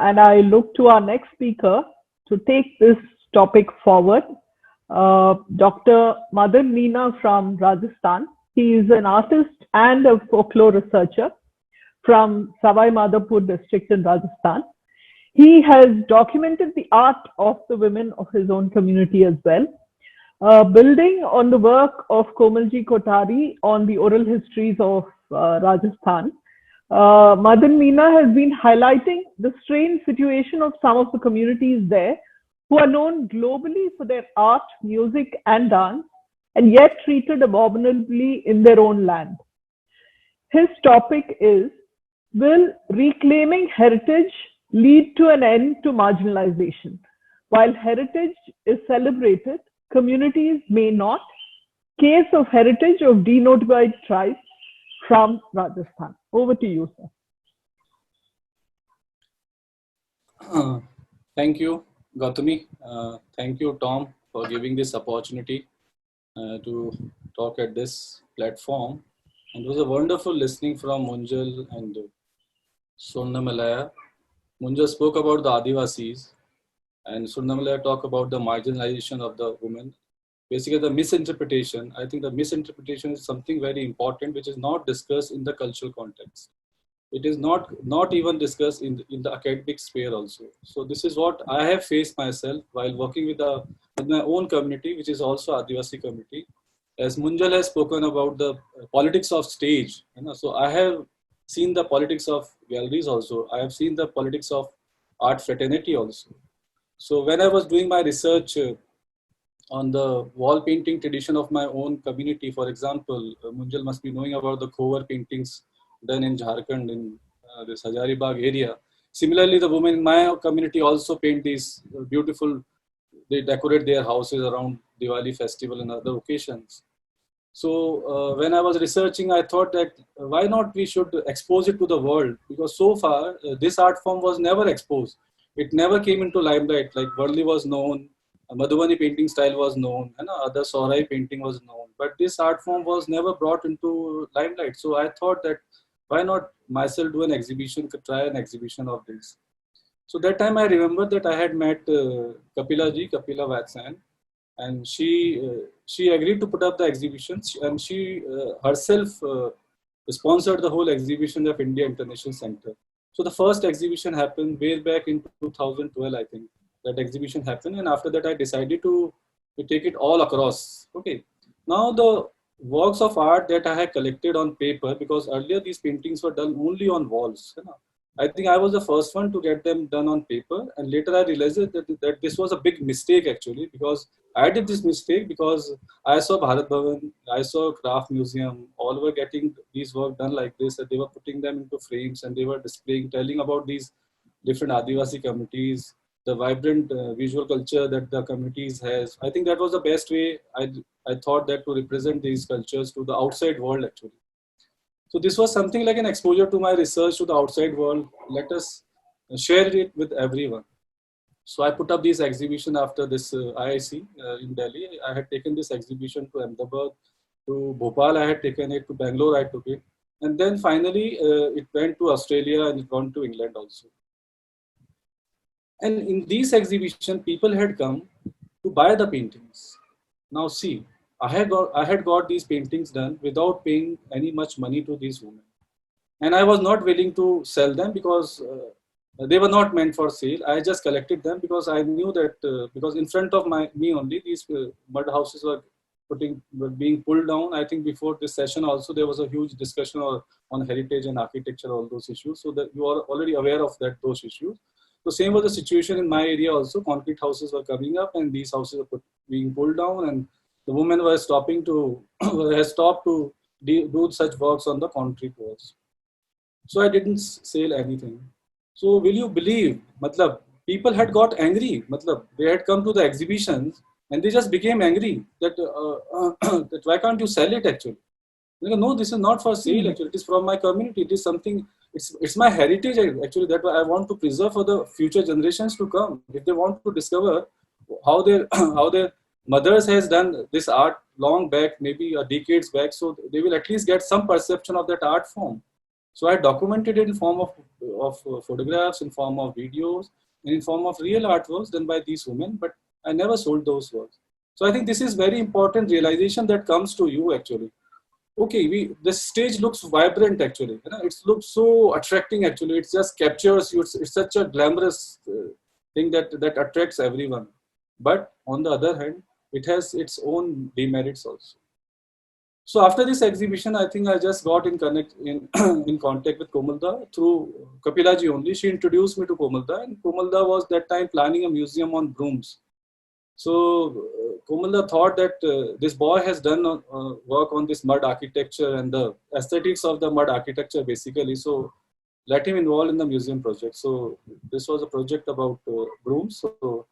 and I look to our next speaker to take this topic forward. Dr. Madan Meena from Rajasthan. He is an artist and a folklore researcher from Savai Madhopur district in Rajasthan. He has documented the art of the women of his own community as well. Building on the work of Komalji Kotari on the oral histories of Rajasthan, Madan Meena has been highlighting the strained situation of some of the communities there who are known globally for their art, music, and dance, and yet treated abominably in their own land. His topic is: will reclaiming heritage lead to an end to marginalization? While heritage is celebrated, communities may not. Case of heritage of denotified tribes from Rajasthan. Over to you, sir. Thank you, Gautami. Thank you, Tom, for giving this opportunity to talk at this platform. And it was a wonderful listening from Munjal and Sonnamalaya. Munjal spoke about the Adivasis, and Sonnamalaya talked about the marginalization of the women. Basically, the misinterpretation. I think the misinterpretation is something very important, which is not discussed in the cultural context. It is not even discussed in the academic sphere also. So this is what I have faced myself while working with my own community, which is also Adivasi community. As Munjal has spoken about the politics of stage, so I have seen the politics of galleries also. I have seen the politics of art fraternity also. So when I was doing my research on the wall painting tradition of my own community, for example, Munjal must be knowing about the Khovar paintings done in Jharkhand in this Hazaribagh area. Similarly, the women in my community also paint these beautiful, they decorate their houses around Diwali festival and other occasions. So when I was researching, I thought that why not we should expose it to the world, because so far this art form was never exposed. It never came into limelight. Like Varli was known, Madhubani painting style was known, and other Sorai painting was known, but this art form was never brought into limelight. So I thought that why not myself do an exhibition, could try an exhibition of this. So that time I remember that I had met Kapila Vatsan, and she agreed to put up the exhibition, and she herself sponsored the whole exhibition of India International Center. So the first exhibition happened way back in 2012, I think. That exhibition happened, and after that I decided to take it all across. Okay, now the works of art that I had collected on paper, because earlier these paintings were done only on walls. I think I was the first one to get them done on paper, and later I realized that this was a big mistake actually, because I did this mistake because I saw Bharat Bhavan, I saw Craft Museum, all were getting these work done like this, and they were putting them into frames and they were displaying, telling about these different Adivasi communities, the vibrant visual culture that the communities has. I think that was the best way I thought that to represent these cultures to the outside world actually. So this was something like an exposure to my research to the outside world. Let us share it with everyone. So I put up this exhibition after this IIC in Delhi. I had taken this exhibition to Ahmedabad, to Bhopal I had taken it, to Bangalore I took it. And then finally it went to Australia and it went to England also. And in these exhibition, people had come to buy the paintings. Now see, I had got these paintings done without paying any much money to these women. And I was not willing to sell them because they were not meant for sale. I just collected them because I knew that, because in front of me only, these mud houses were being pulled down. I think before this session also, there was a huge discussion on heritage and architecture, all those issues. So that you are already aware of those issues. So same was the situation in my area also. Concrete houses were coming up and these houses were being pulled down, and the women were stopped to do such works on the concrete walls. So I didn't sell anything. So will you believe, matlab, people had got angry. Matlab, they had come to the exhibitions and they just became angry that, that why can't you sell it actually? No, this is not for sale actually. It is from my community. It is something, it's my heritage actually that I want to preserve for the future generations to come. If they want to discover how their mothers has done this art long back, maybe decades back, so they will at least get some perception of that art form. So I documented it in form of photographs, in form of videos, and in form of real artworks done by these women, but I never sold those works. So I think this is very important realization that comes to you actually. Okay, the stage looks vibrant actually. You know, it looks so attracting actually. It just captures you. It's such a glamorous thing that attracts everyone. But on the other hand, it has its own demerits also. So after this exhibition, I think I just got in contact with Komalda through Kapilaji only. She introduced me to Komalda, and Komalda was that time planning a museum on brooms. So Komalda thought that this boy has done work on this mud architecture and the aesthetics of the mud architecture basically. So let him involve in the museum project. So this was a project about brooms. So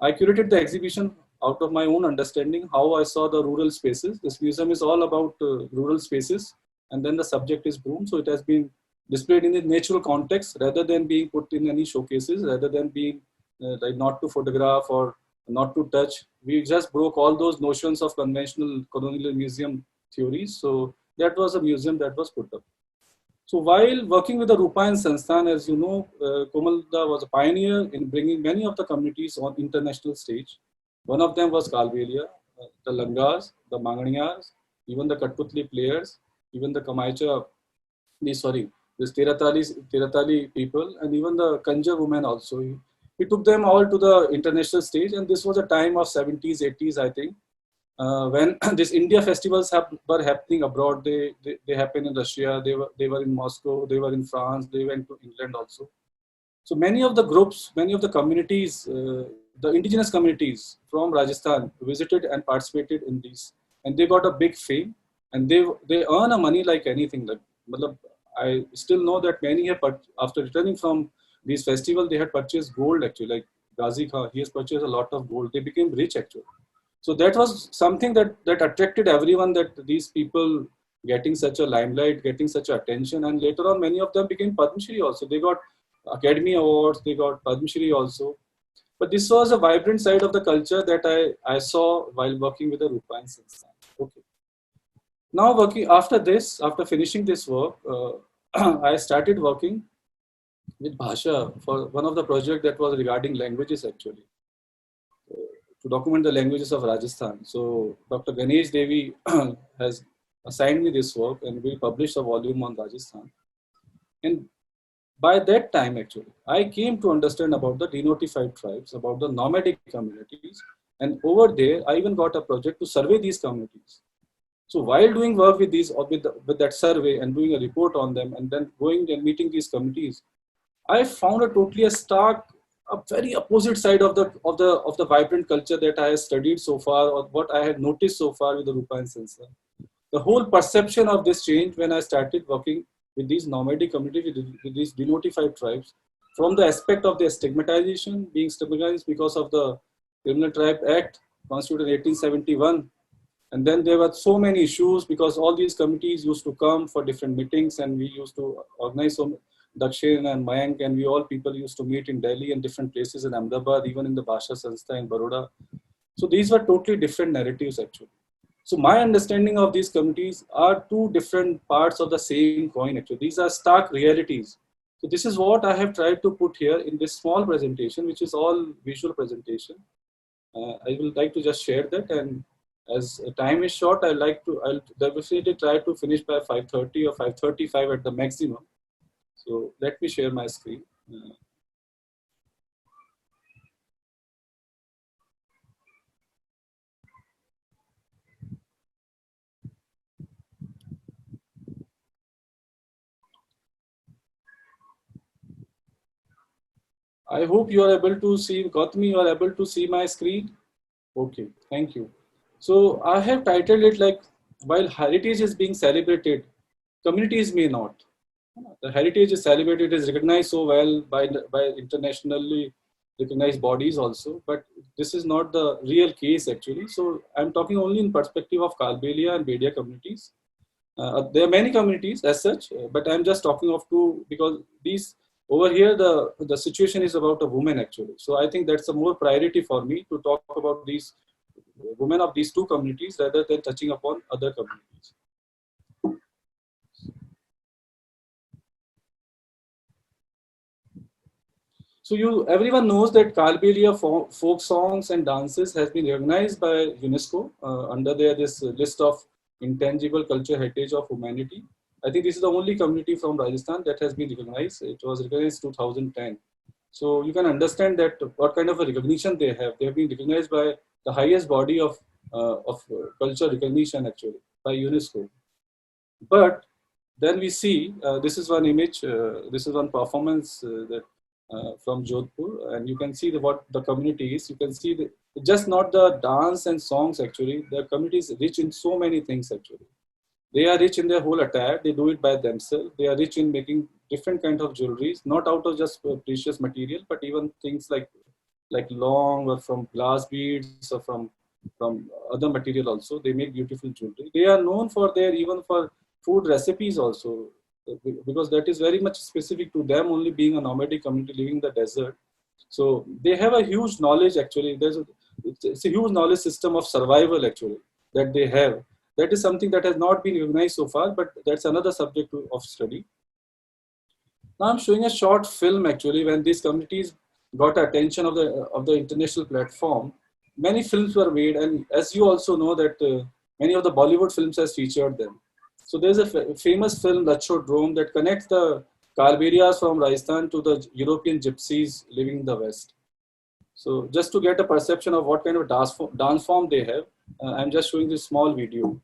I curated the exhibition out of my own understanding, how I saw the rural spaces. This museum is all about rural spaces, and then the subject is broom. So it has been displayed in a natural context rather than being put in any showcases, rather than being like not to photograph or not to touch. We just broke all those notions of conventional colonial museum theories. So that was a museum that was put up. So while working with the Rupayan Sansthan, as you know, Komalda was a pioneer in bringing many of the communities on international stage. One of them was Kalbelia, the Langas, the Manganiyars, even the Katputli players, even the Kamaicha, this Tiratali people, and even the Kanja women also. He took them all to the international stage, and this was a time of 70s, 80s, I think, when these India festivals were happening abroad. They happened in Russia, they were in Moscow, they were in France, they went to England also. So many of the groups, many of the communities, the indigenous communities from Rajasthan visited and participated in these, and they got a big fame, and they earn a money like anything. Like, I still know that many have, after returning from these festivals, they had purchased gold actually. Like Ghazi Khan, he has purchased a lot of gold. They became rich actually. So that was something that attracted everyone, that these people getting such a limelight, getting such attention, and later on many of them became Padma Shri also. They got Academy Awards, they got Padma Shri also. But this was a vibrant side of the culture that I saw while working with the Rupayan Sansthan. Okay. Now after finishing this work, I started working with Bhasha for one of the projects that was regarding languages actually, to document the languages of Rajasthan. So Dr. Ganesh Devi has assigned me this work, and we published a volume on Rajasthan. And by that time, actually, I came to understand about the denotified tribes, about the nomadic communities. And over there, I even got a project to survey these communities. So while doing work with these, or with that survey and doing a report on them, and then going and meeting these communities, I found a very opposite side of the vibrant culture that I have studied so far, or what I had noticed so far with the Rupayan Sansthan. The whole perception of this change when I started working with these nomadic communities, with these denotified tribes, from the aspect of their stigmatization, being stigmatized because of the Criminal Tribe Act, constituted in 1871. And then there were so many issues because all these committees used to come for different meetings, and we used to organize some Dakshin and Mayank, and we all people used to meet in Delhi and different places in Ahmedabad, even in the Bhasha Sanstha in Baroda. So these were totally different narratives actually. So my understanding of these communities are two different parts of the same coin actually. These are stark realities. So this is what I have tried to put here in this small presentation, which is all visual presentation. I will like to just share that, and as time is short, I'll definitely try to finish by 5:30 or 5:35 at the maximum. So let me share my screen. I hope you are able to see, Gautami, you are able to see my screen. Okay, thank you. So I have titled it like, while heritage is being celebrated, communities may not. The heritage is celebrated, is recognized so well by internationally recognized bodies also, but this is not the real case actually. So I'm talking only in perspective of Kalbelia and Bedia communities. There are many communities as such, but I'm just talking of two because these over here the situation is about a woman actually. So I think that's a more priority for me to talk about these women of these two communities rather than touching upon other communities. So everyone knows that Kalbelia folk songs and dances has been recognized by UNESCO under this list of intangible cultural heritage of humanity. I think this is the only community from Rajasthan that has been recognized. It was recognized 2010. So you can understand that what kind of a recognition they have. They have been recognized by the highest body of cultural recognition actually by UNESCO. But then we see this is one image, this is one performance that from Jodhpur, and you can see what the community is. You can see just not the dance and songs actually. The community is rich in so many things actually. They are rich in their whole attire. They do it by themselves. They are rich in making different kind of jewelries, not out of just precious material, but even things like long or from glass beads or from other material also. They make beautiful jewelry. They are known for even for food recipes also, because that is very much specific to them, only being a nomadic community living in the desert. So they have a huge knowledge actually. It's a huge knowledge system of survival actually that they have. That is something that has not been recognized so far, but that's another subject of study. Now I'm showing a short film actually. When these communities got attention of the international platform, many films were made, and as you also know that many of the Bollywood films has featured them. So there's a famous film, Lachodrome, that connects the Kalberias from Rajasthan to the European gypsies living in the West. So just to get a perception of what kind of dance form they have, I'm just showing this small video.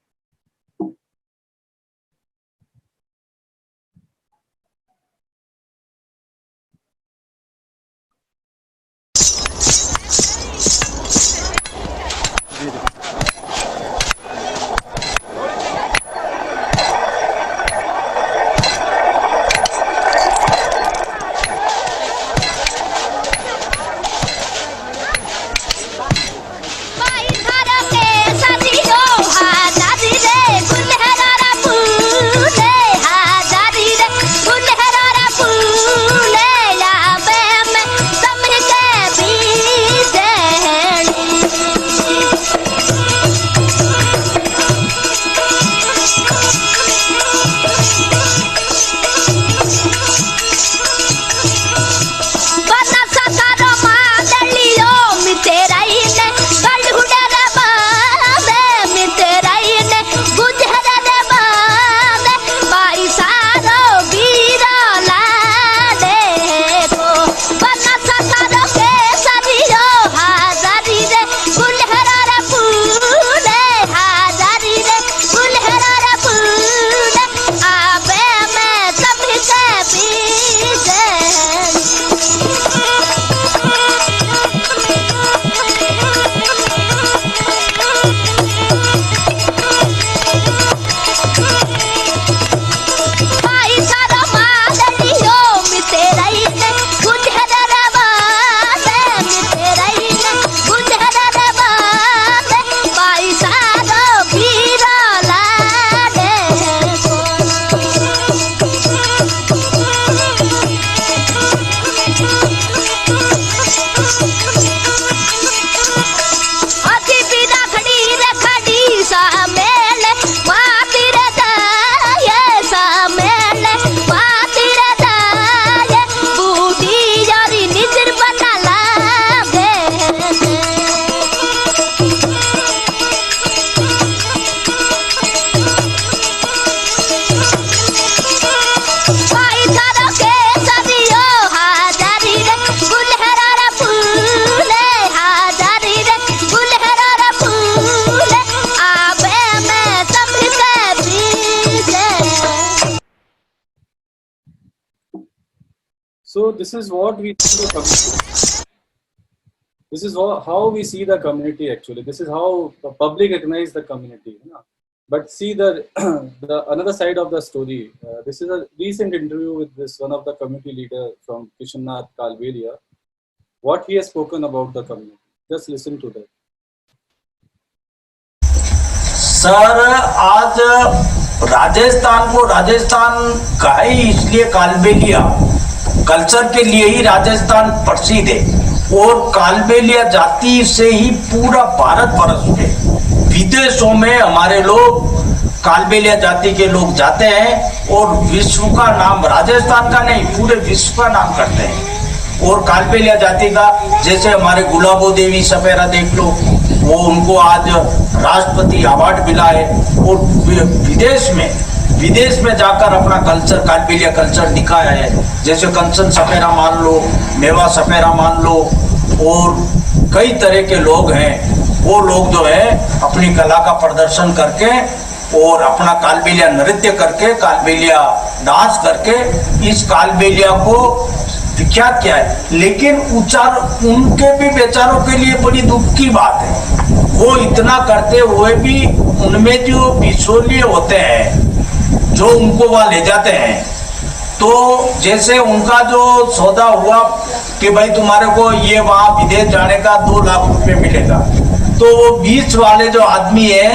So this is what we see the community. This is how we see the community actually. This is how the public recognize the community. You know? But see the another side of the story. This is a recent interview with this one of the community leader from Kishannath Kalbelia. What he has spoken about the community. Just listen to that. Sir आज राजस्थान को राजस्थान का ही इसलिए Kalbelia culture के लिए ही राजस्थान प्रसिद्ध है और कालबेलिया जाति से ही पूरा भारत वर्ष में विदेशों में हमारे लोग कालबेलिया जाति के लोग जाते हैं और विश्व का नाम राजस्थान का नहीं पूरे विश्व का नाम करते हैं। और कालबेलिया जाति का जैसे हमारे गुलाबो देवी सपेरा देख लो, वो उनको आज राष्ट्रपति अवार्ड मिला है और विदेश में जाकर अपना कल्चर, कालबेलिया कल्चर दिखाया है। जैसे कंचन सपेरा मान लो, मेवा सपेरा मान लो, और कई तरह के लोग हैं, वो लोग जो है अपनी कला का प्रदर्शन करके और अपना कालबेलिया नृत्य करके, कालबेलिया डांस करके इस कालबेलिया को विख्यात किया है। लेकिन उनके भी बेचारों के लिए बड़ी दुख की बात है, वो इतना करते हुए भी उनमें जो बिचौलिए होते हैं जो उनको वहां ले जाते हैं, तो जैसे उनका जो सौदा हुआ कि भाई तुम्हारे को ये वहां विदेश जाने का 2 लाख रुपए मिलेगा, तो वो बीच वाले जो आदमी है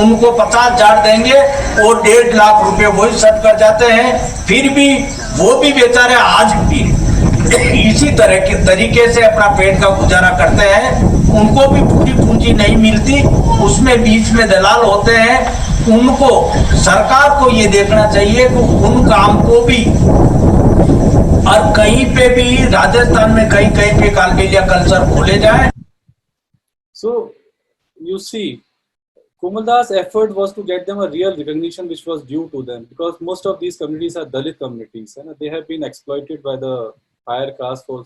उनको 50,000 देंगे और 1.5 लाख रुपए वही सेट कर जाते हैं। फिर भी वो भी बेचारे आज भी इसी तरह के तरीके से अपना पेट का गुजारा करते हैं। उनको भी पूरी पूंजी नहीं मिलती, उसमें बीच में दलाल होते हैं। उनको, सरकार को ये देखना चाहिए कि उन काम को भी, और कहीं पे भी राजस्थान में कहीं कहीं पे कालबेलिया कल्चर खोले जाए। So you see, Komaldas' effort was to get them a real recognition which was due to them, because most of these communities are Dalit communities and they have been exploited by the higher caste for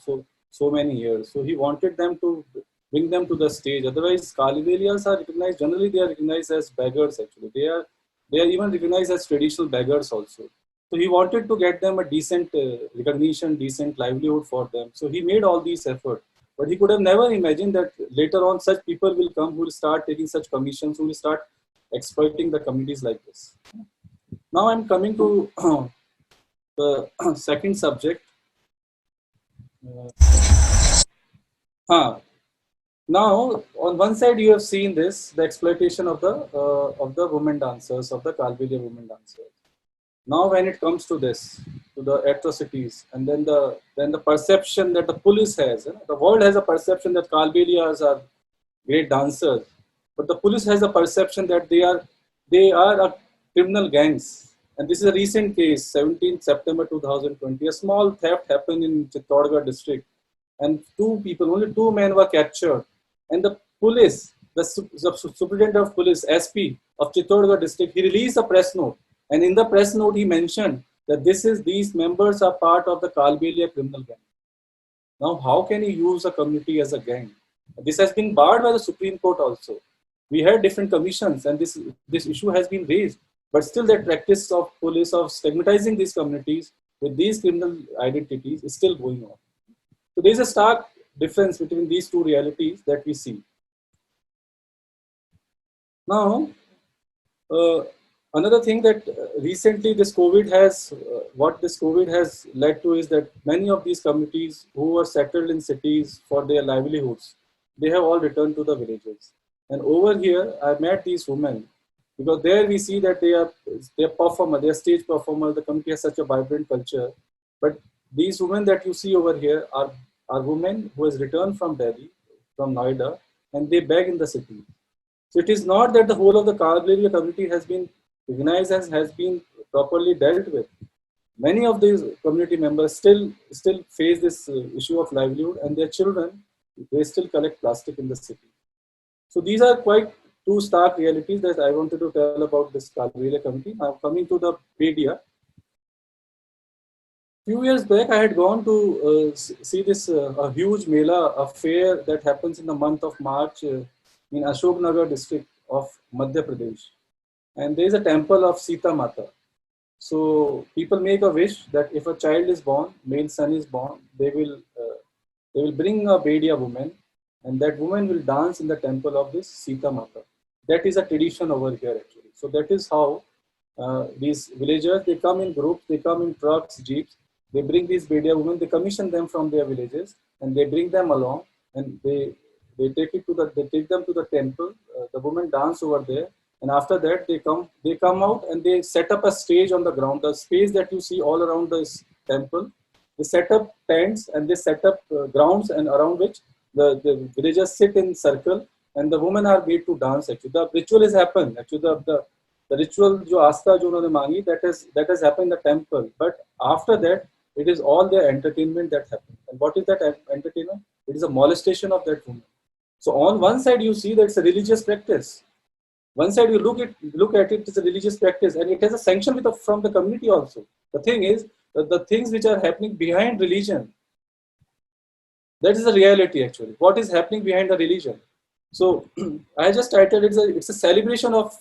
so many years. So he wanted them to bring them to the stage. Otherwise, Kalibelias are recognized, generally they are recognized as beggars actually. They are even recognized as traditional beggars also. So he wanted to get them a decent recognition, decent livelihood for them. So he made all these efforts. But he could have never imagined that later on such people will come who will start taking such commissions, who will start exploiting the communities like this. Now I'm coming to the second subject. Now on one side you have seen this, the exploitation of the women dancers, of the Kalbelia women dancers. Now when it comes to this, to the atrocities, and then the perception that the police has, the world has a perception that Kalbelias are great dancers, but the police has a perception that they are a criminal gangs. And this is a recent case, 17th September 2020. A small theft happened in Chittorgarh district, and only two men were captured. And the police, the superintendent of police, SP of Chittorgarh district, he released a press note. And in the press note, he mentioned that these members are part of the Kalbelia criminal gang. Now, how can he use a community as a gang? This has been barred by the Supreme Court also. We had different commissions and this issue has been raised. But still that practice of police of stigmatizing these communities with these criminal identities is still going on. So there is a stark difference between these two realities that we see. Now, another thing that recently what this COVID has led to is that many of these communities who were settled in cities for their livelihoods, they have all returned to the villages. And over here, I met these women, because there we see that they are performers, they are stage performers. The community has such a vibrant culture. But these women that you see over here are women who has returned from Delhi, from Noida, and they beg in the city. So it is not that the whole of the Kalbelia community has been recognized as has been properly dealt with. Many of these community members still face this issue of livelihood, and their children, they still collect plastic in the city. So these are quite two stark realities that I wanted to tell about this Kalbelia community. Now coming to the media. Few years back, I had gone to see this a huge Mela, a fair that happens in the month of March in Ashoknagar district of Madhya Pradesh. And there is a temple of Sita Mata. So people make a wish that if a child is born, male son is born, they will bring a Bedia woman, and that woman will dance in the temple of this Sita Mata. That is a tradition over here actually. So that is how these villagers, they come in groups, they come in trucks, jeeps, they bring these Bedia women, they commission them from their villages, and they bring them along, and they take them to the temple. The women dance over there. And after that, they come out and they set up a stage on the ground. The space that you see all around this temple, they set up tents and they set up grounds, and around which the villagers sit in circle, and the women are made to dance. Actually, the ritual has happened. Actually, the ritual, jo asta jo unhone mangi, that has happened in the temple. But after that, It is all their entertainment that happens. And what is that entertainment? It is a molestation of that woman. So on one side, you see that it's a religious practice. One side you look at it, it's a religious practice, and it has a sanction from the community also. The thing is that the things which are happening behind religion, that is the reality actually. What is happening behind the religion? So I just titled it's a celebration of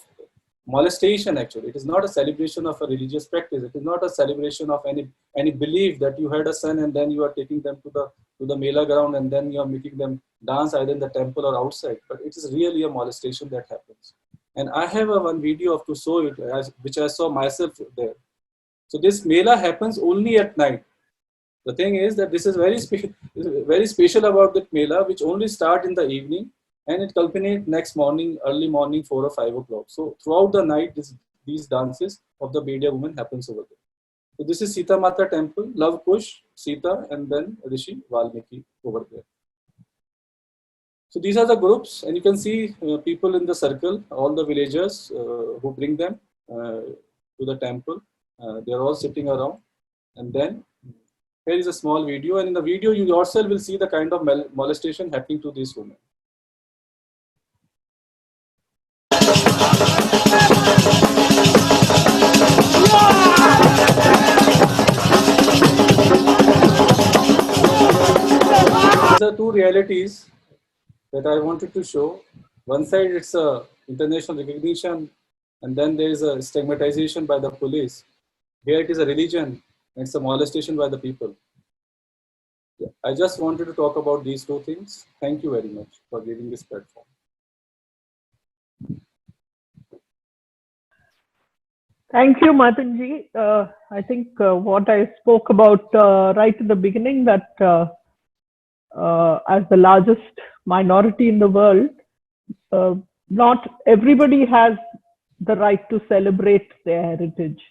molestation actually. It is not a celebration of a religious practice. It is not a celebration of any belief that you had a son and then you are taking them to the Mela ground and then you are making them dance either in the temple or outside. But it is really a molestation that happens. And I have one video to show it, which I saw myself there. So this Mela happens only at night. The thing is that this is very special about that Mela, which only start in the evening and it culminates next morning, early morning, 4 or 5 o'clock. So throughout the night, these dances of the Bedia woman happens over there. So this is Sita Mata temple, Love Kush, Sita, and then Rishi Valmiki over there. So these are the groups, and you can see people in the circle, all the villagers who bring them to the temple. They are all sitting around. And then here is a small video, and in the video you yourself will see the kind of molestation happening to these women. These are two realities that I wanted to show. One side it's a international recognition, and then there is a stigmatization by the police. Here it is a religion, and it's a molestation by the people. Yeah, I just wanted to talk about these two things. Thank you very much for giving this platform. Thank you, Madanji. I think what I spoke about right in the beginning, that as the largest minority in the world, not everybody has the right to celebrate their heritage.